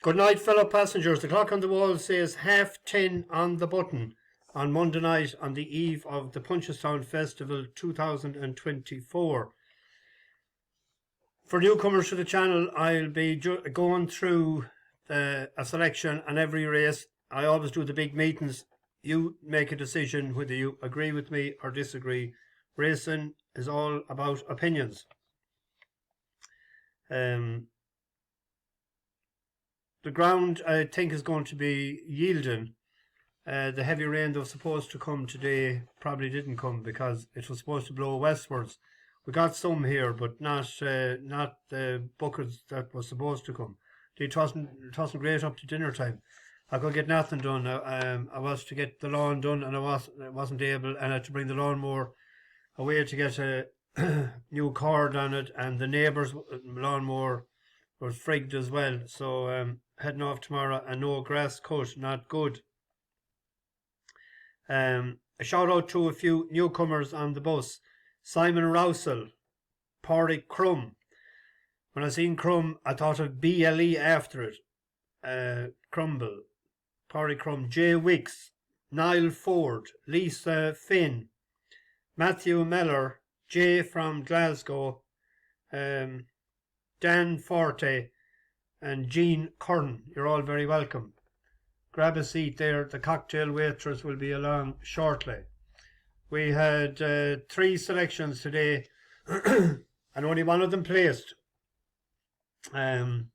Good night, fellow passengers. The clock on the wall says 10:30 on the button on Monday night on the eve of the Punchestown Festival 2024. For newcomers to the channel, I'll be going through a selection on every race. I always do the big meetings. You make a decision whether you agree with me or disagree. Racing is all about opinions. The ground, I think, is going to be yielding. The heavy rain that was supposed to come today probably didn't come because it was supposed to blow westwards. We got some here, but not the buckets that was supposed to come. It wasn't great up to dinner time. I could get nothing done. I was to get the lawn done, and I wasn't able, and I had to bring the lawnmower away to get a new cord on it, and the neighbour's lawnmower was frigged as well. So heading off tomorrow, and no grass cut, not good. A shout out to a few newcomers on the bus. Simon Rousel, Pádraig Crum. When I seen Crum, I thought of BLE after it. Crumble, Pádraig Crum, Jay Wicks, Niall Ford, Lisa Finn, Matthew Miller, Jay from Glasgow, Dan Forte, and Jean Curran. You're all very welcome. Grab a seat there. The cocktail waitress will be along shortly. We had 3 selections today, and only one of them placed. The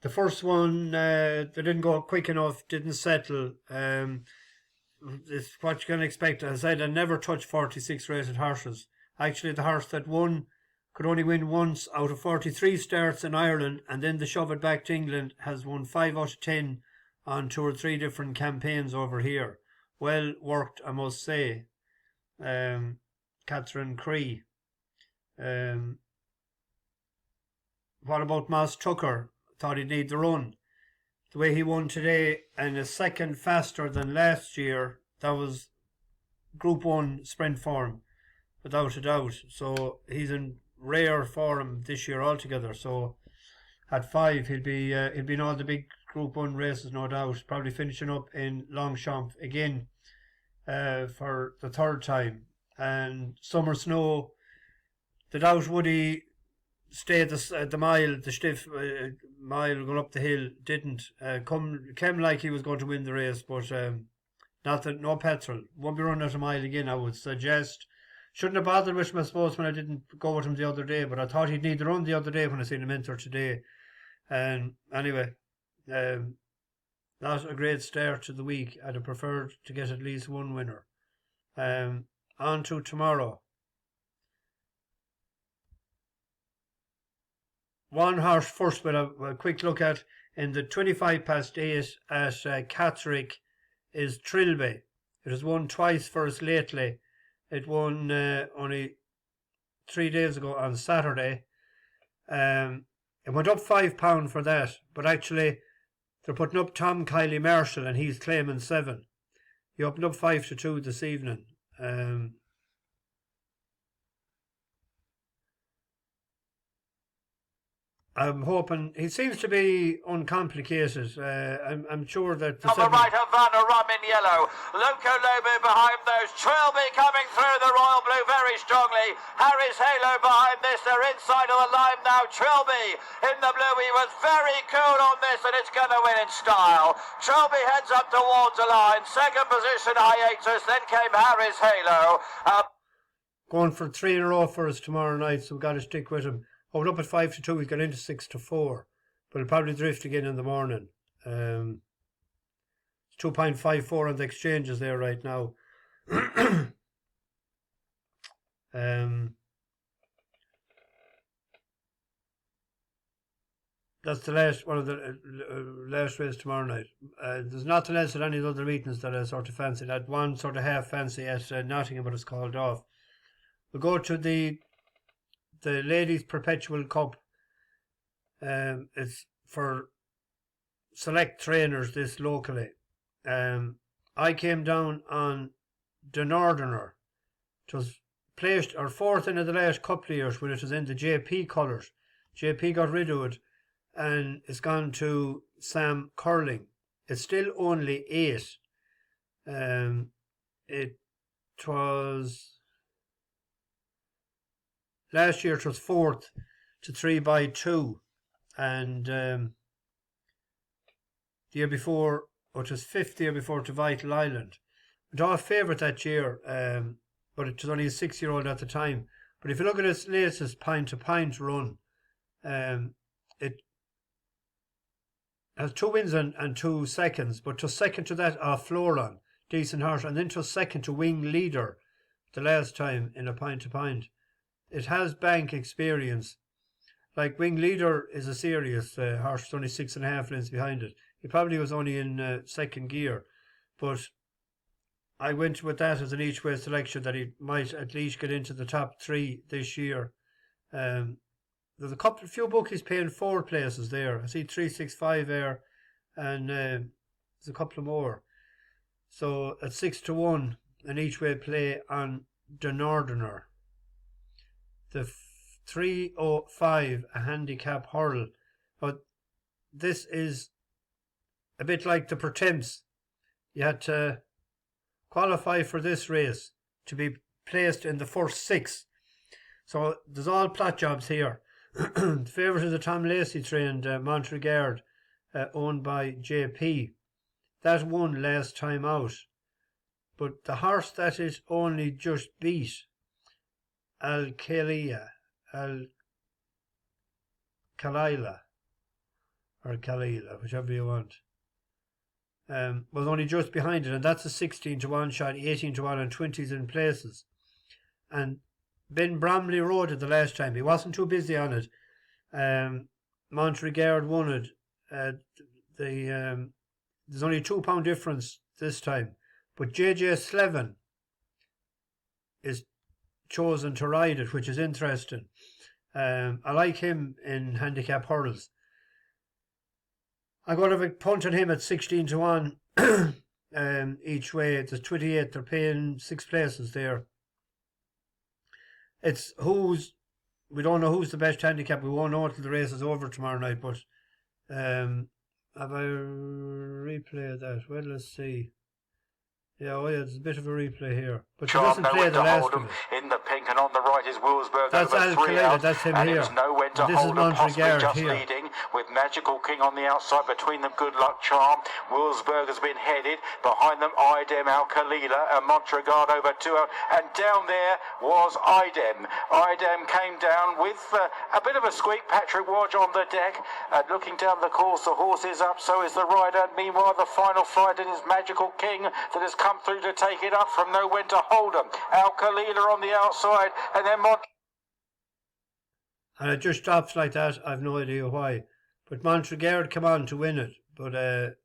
first one, they didn't go quick enough, didn't settle. It's what you can expect. As I said, I never touched 46 rated horses. Actually, the horse that won could only win once out of 43 starts in Ireland, and then the shove it back to England has won 5 out of 10 on 2 or 3 different campaigns over here. Well worked, I must say. Catherine Cree. What about Moss Tucker? Thought he'd need the run. The way he won today, and a second faster than last year, that was Group 1 sprint form, without a doubt. So he's in rare form this year altogether. So at 5, he'll be in all the big Group 1 races, no doubt. Probably finishing up in Longchamp again for the 3rd time. And Summer Snow, the doubt would he stay the mile, the stiff mile going up the hill, didn't. Came like he was going to win the race, but no petrol. Won't be running at a mile again, I would suggest. Shouldn't have bothered with him, I suppose, when I didn't go with him the other day, but I thought he'd need the run the other day when I seen him enter today. And anyway, not a great start to the week. I'd have preferred to get at least one winner. On to tomorrow. One horse first with a quick look at in the 25 past 8 at Catterick is Trilby. It has won twice for us lately. It won only 3 days ago on Saturday. It went up £5 for that, but actually they're putting up Tom Kiley Marshall and he's claiming 7. He opened up 5-2 this evening. I'm hoping he seems to be uncomplicated. I'm sure that on the right, Havana Rum in yellow. Loco Lobo behind those. Trilby coming through the Royal Blue very strongly. Harry's Halo behind this. They're inside of the line now. Trilby in the blue. He was very cool on this, and it's going to win in style. Trilby heads up towards the line. Second position, Hiatus. Then came Harry's Halo. Going for 3 in a row for us tomorrow night, so we've got to stick with him. Opened up at 5-2, he's got into 6-4, but he'll probably drift again in the morning. It's 2.54 on the exchanges there right now. That's the last one of the last race tomorrow night. There's nothing else at any other meetings that I sort of fancy. That one sort of half fancy at Nottingham, but it's called off. We'll go to the Ladies Perpetual Cup. It's for select trainers, this locally. I came down on De Nordener. It was placed or 4th in the last couple of years when it was in the JP colours. JP got rid of it and it's gone to Sam Curling. It's still only 8. It was last year. It was 4th to 3x2, and the year before, which was 5th the year before, to Vital Island. It was a favourite that year, but it was only a 6-year-old at the time. But if you look at its latest pint-to-pint run, it has 2 wins and 2 seconds, but to second to that Floron, decent horse, and then to second to Wing Leader the last time in a pint-to-pint. It has bank experience. Like Wing Leader is a serious horse, only 6.5 lengths behind it. He probably was only in second gear, but I went with that as an each-way selection that he might at least get into the top 3 this year. There's a few bookies paying 4 places there. I see 365 there, and there's a couple more. So at 6-1, an each-way play on De Nordener. The 305, a handicap hurl. But this is a bit like the Pretemps. You had to qualify for this race to be placed in the first 6. So there's all plot jobs here. The favourite is a Tom Lacey trained Montregard, owned by JP. That won last time out. But the horse that it only just beat, Al Kalila, or Kalila, whichever you want, was only just behind it, and that's a 16-1 shot, 18-1, and 20s in places. And Ben Bramley rode it the last time. He wasn't too busy on it. Montregard won it. There's only £2 difference this time. But JJ Slevin is chosen to ride it, which is interesting. I like him in handicap hurdles. I'm going to punt on him at 16-1 each way. There's 28. They're paying 6 places there. We don't know who's the best handicap. We won't know until the race is over tomorrow night. But have I replayed that? Well, let's see. Yeah, there's a bit of a replay here. But he doesn't play the last one. In the pink, and on the right is Wilsberg. That's Al Kalila, that's him and here. It's nowhere to this hold is him, possibly just here. leading, with Magical King on the outside. Between them, Good Luck Charm. Wilsberg has been headed. Behind them, Idem, Al Kalila, and Montregard over 2. And down there was Idem. Idem came down with a bit of a squeak. Patrick Watch on the deck. Looking down the course, the horse is up, so is the rider. Meanwhile, the final flight is Magical King that has come through to take it up from nowhere to hold him. Al Kalila on the outside, and then and it just stops like that. I've no idea why. But Montregard come on to win it. But the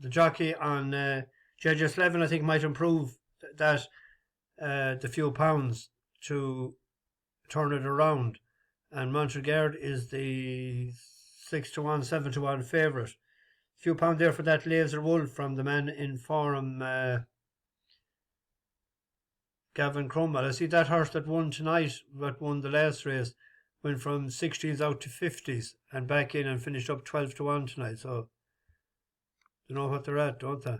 jockey on JJ Slevin, I think, might improve that the few pounds to turn it around. And Montregard is the 6-1, 7-1 favourite. Few pound there for that Laser Wolf from the man in form, Gavin Cromwell. I see that horse that won tonight, that won the last race, went from 16s out to 50s and back in and finished up 12-1 tonight. So they know what they're at, don't they?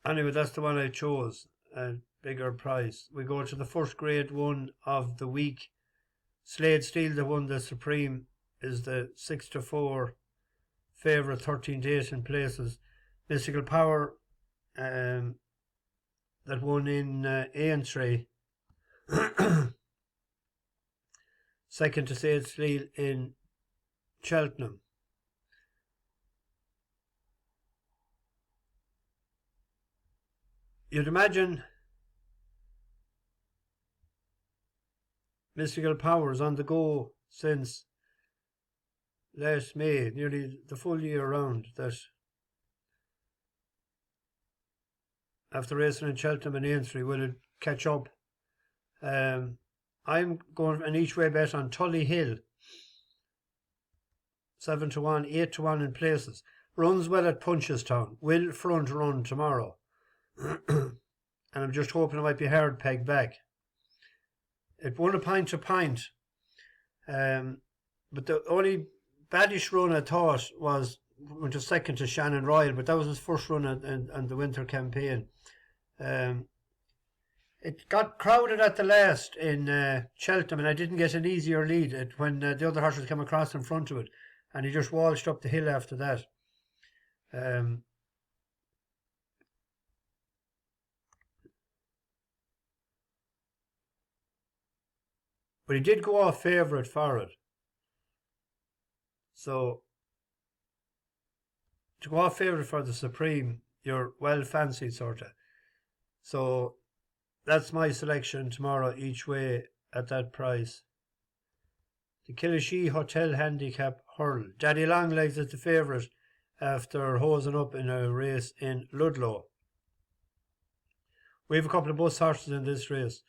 Anyway, that's the one I chose. Bigger price. We go to the first grade one of the week. Slade Steel, the one the Supreme, is the 6-4 favourite, 13-8 in places. Mystical Power, that won in Aintree. Second to Slade Steel in Cheltenham. You'd imagine Mystical Powers on the go since last May, nearly the full year round, that after racing in Cheltenham and Aintree, will it catch up? I'm going an each way bet on Tullyhill, 7-1, 8-1 in places. Runs well at Punchestown. Will front run tomorrow. and I'm just hoping it might be hard pegged back. It won a pint to pint, but the only baddish run I thought went to second to Shannon Royal, but that was his first run on the winter campaign. It got crowded at the last in Cheltenham, and I didn't get an easier lead when the other horses came across in front of it, and he just waltzed up the hill after that. But he did go off favourite for it. So, to go off favourite for the Supreme, you're well fancied, sort of. So, that's my selection tomorrow each way at that price. The Killashee Hotel Handicap Hurl. Daddy Longlegs is the favourite after hosing up in a race in Ludlow. We have a couple of bus horses in this race.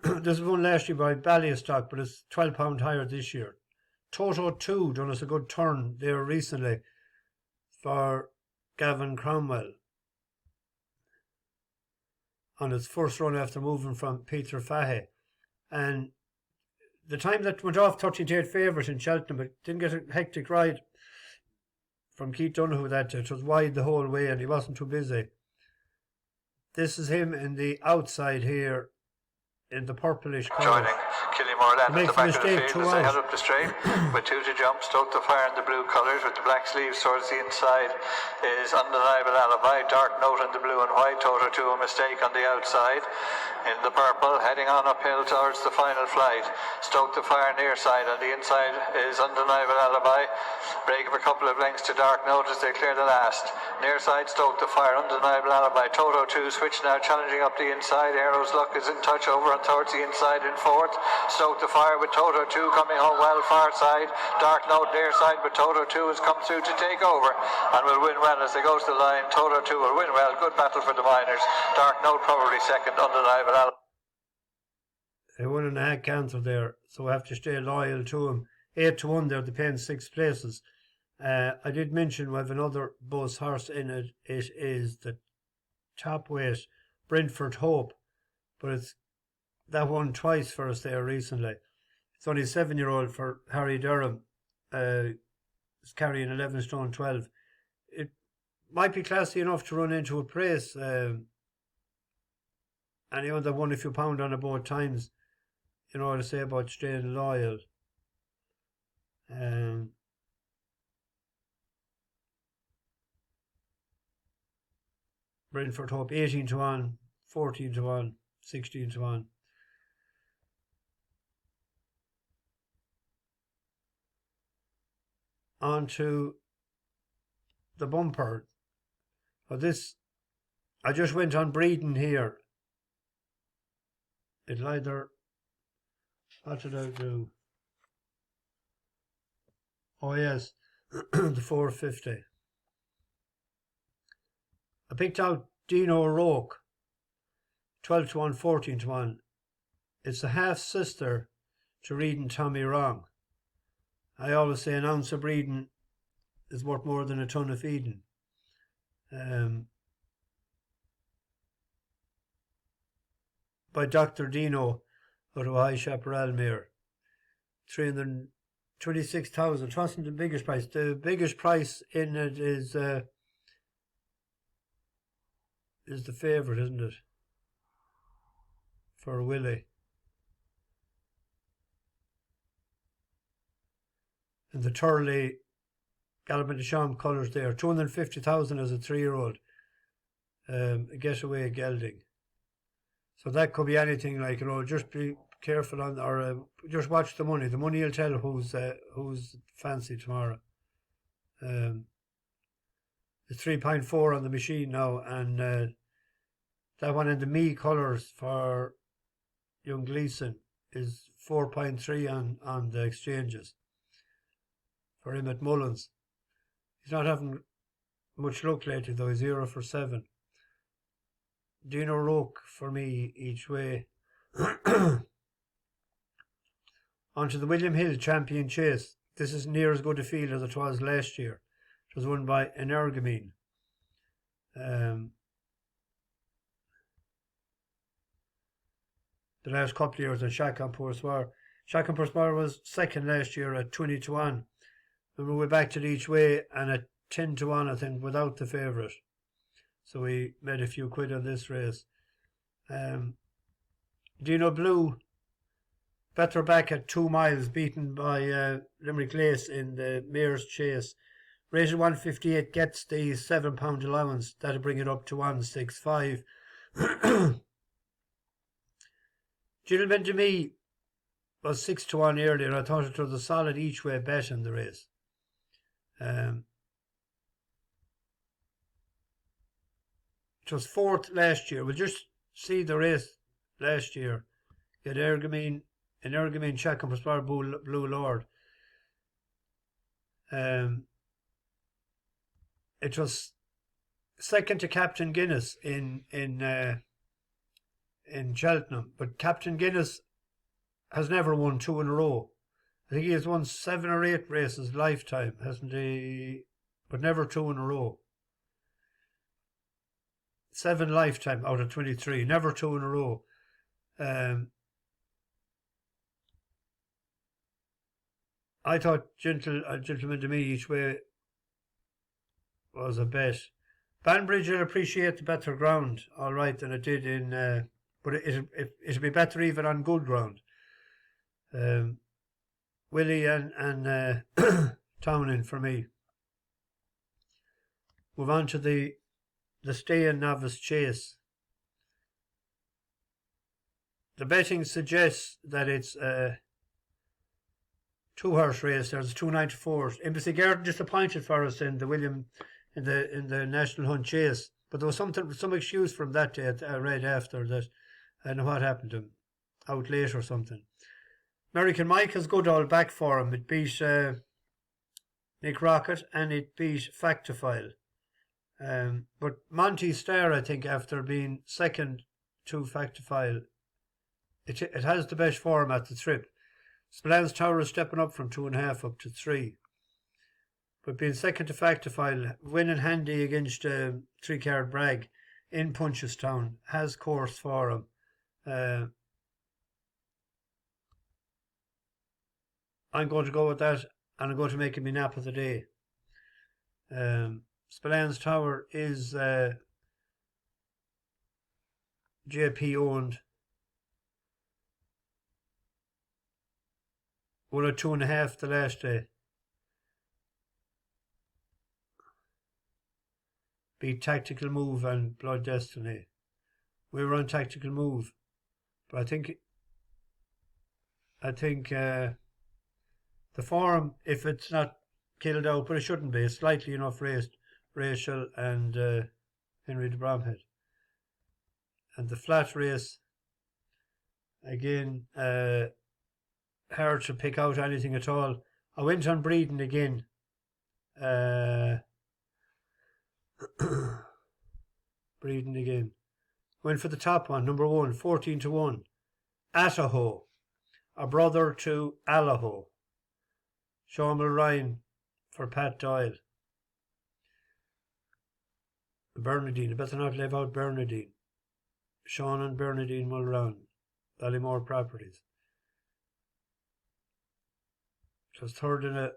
This was won last year by Ballystock, but it's £12 higher this year. Toto 2 done us a good turn there recently for Gavin Cromwell on its first run after moving from Peter Fahey. And the time that went off 13-8 favourite in Cheltenham, but didn't get a hectic ride from Keith Donoghue that day. It was wide the whole way and he wasn't too busy. This is him in the outside here in the purplish colour. Joining Killimore Land at the back of the field as they head up the straight with 2 to jump. Stoke the Fire in the blue colours with the black sleeves towards the inside is Undeniable Alibi. Dark Note in the blue and white. Toto 2 a mistake on the outside. In the purple, heading on uphill towards the final flight. Stoke the Fire near side. On the inside is Undeniable Alibi. Break of a couple of lengths to Dark Note as they clear the last. Near side, Stoke the Fire, Undeniable Alibi. Toto 2 switch now, challenging up the inside. Arrow's Luck is in touch over and towards the inside in fourth. Stoke the Fire with Toto 2 coming home well far side. Dark Note near side, but Toto 2 has come through to take over and will win well as they go to the line. Toto 2 will win well. Good battle for the Miners. Dark Note probably second, Undeniable Alibi. They won in a hack canter there, so I have to stay loyal to him. 8-1 there, they paying 6 places. I did mention we have another bus horse in it. It is the top weight Brentford Hope, but it's that won twice for us there recently. It's only a 7-year-old for Harry Durham. It's carrying 11 stone 12. It might be classy enough to run into a place. Anyone that won a few pound on it both times, you know what to say about staying loyal. Brentford Hope 18-1, 14-1, 16-1. On to the bumper. Well, this, I just went on breeding here. It'll either, what did I do? Oh yes, the 450. I picked out Dino Roque, 12-1, 14-1. It's a half sister to Reading Tommy Wrong. I always say an ounce of breeding is worth more than a ton of feeding. By Dr. Dino out of High Chaparral Mare. 326,000. It wasn't the biggest price. The biggest price in it is the favourite, isn't it? For Willie. And the Turley Galloping de Champs colours there. 250,000 as a 3-year-old. A getaway gelding. So that could be anything, like, you know, just be careful on, or just watch the money. The money will tell who's fancy tomorrow. It's 3.4 on the machine now, and that one in the Mee colours for young Gleeson is 4.3 on the exchanges for him at Mullins. He's not having much luck lately though. He's 0 for 7. Dino Roque for me each way. Onto the William Hill Champion Chase. This is near as good a field as it was last year. It was won by Energamine. the last couple of years, and Shackham Portsmouth was second last year at 20-1. And we went back to the each way and at 10-1, I think, without the favourite. So we made a few quid on this race. Dino Blue, better back at 2 miles, beaten by Limerick Lace in the Mayor's Chase. Rated 158, gets the £7 allowance. That'll bring it up to 165. Gentlemen De Mee was 6-1 earlier. I thought it was a solid each way bet in the race. It was 4th last year. We'll just see the race last year. You had Ergamine Shackham Portsmouth Blue Lord. It was second to Captain Guinness in Cheltenham, but Captain Guinness has never won 2 in a row. I think he has won 7 or 8 races lifetime, hasn't he? But never 2 in a row. 7 lifetime out of 23, never 2 in a row. I thought Gentlemen De Mee each way was a bet. Banbridge will appreciate the better ground, all right, than it did in, but it'll be better even on good ground. Willie and Townend for me. Move on to the Stay and Novice Chase. The betting suggests that it's a 2-horse race. There's 294s. Embassy Garden disappointed for us in the the National Hunt Chase, but there was some excuse from that day I read after that. I don't know what happened to him, out late or something. American Mike has good all back for him. It beat Nick Rocket and it beat Factophile. But Montys Star, I think, after being second to Factophile, it has the best form at the trip. Spillane's Tower is stepping up from 2.5 up to 3. But being second to Factophile, winning handy against 3-card Bragg in Punchestown, has course for him. I'm going to go with that, and I'm going to make it my nap of the day. Spillane's Tower is JP owned. Won at 2.5 the last day. Beat Tactical Move and Blood Destiny. We were on Tactical Move, but I think the form, if it's not killed out, but it shouldn't be, it's slightly enough raced, Rachel and Henry de Bromhead. And the flat race, again, hard to pick out anything at all. I went on Breeden again. Breeden again. Went for the top one, number 1, 14-1. Attaho, a brother to Allaho. Shawmel Ryan for Pat Doyle. Bernardine, I better not leave out Bernardine. Sean and Bernardine Mulrown, Ballymore Properties. Just third in a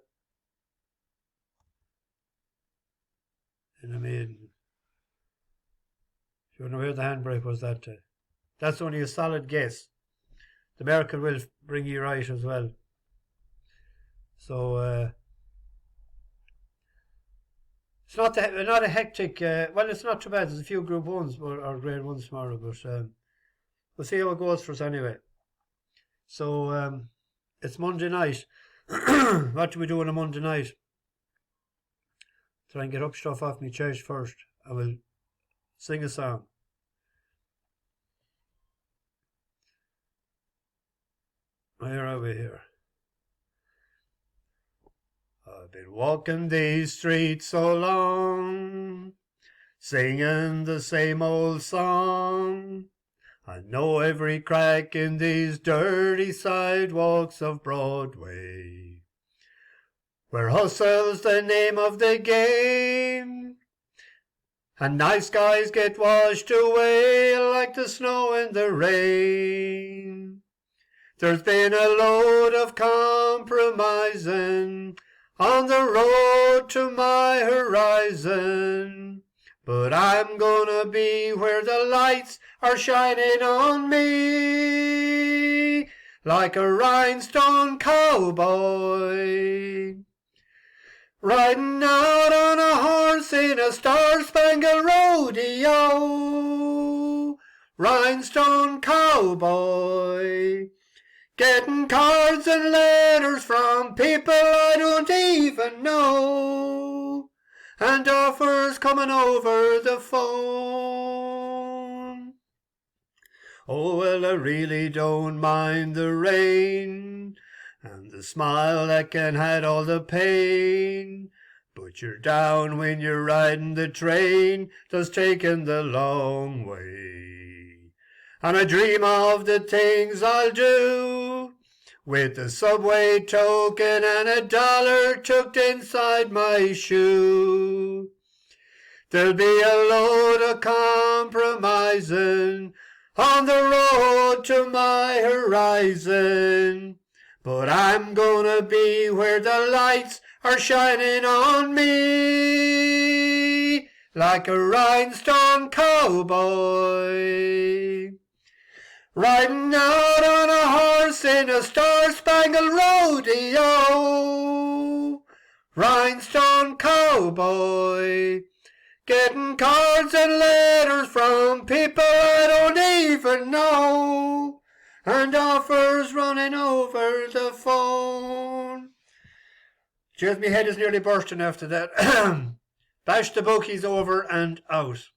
maiden. You know where the handbrake was that day. That's only a solid guess. The American will bring you right as well. So it's not a hectic. Well, it's not too bad. There's a few Group 1s or Grade 1s tomorrow, but we'll see how it goes for us anyway. So it's Monday night. What do we do on a Monday night? Try and get up stuff off my chest first. I will sing a song. Where are we here? I've been walking these streets so long, singing the same old song. I know every crack in these dirty sidewalks of Broadway, where hustle's the name of the game, and nice guys get washed away like the snow in the rain. There's been a load of compromising on the road to my horizon, but I'm gonna be where the lights are shining on me like a rhinestone cowboy, riding out on a horse in a star-spangled rodeo. Rhinestone cowboy, getting cards and letters from people I don't even know, and offers coming over the phone. Oh, well, I really don't mind the rain and the smile that can hide all the pain, but you're down when you're riding the train that's taking the long way. And I dream of the things I'll do with the subway token and $1 tucked inside my shoe. There'll be a load of compromising on the road to my horizon, but I'm gonna be where the lights are shining on me like a rhinestone cowboy, riding out on a horse in a star-spangled rodeo. Rhinestone cowboy, getting cards and letters from people I don't even know, and offers running over the phone. Cheers, me head is nearly bursting after that. Bash the bookies over and out.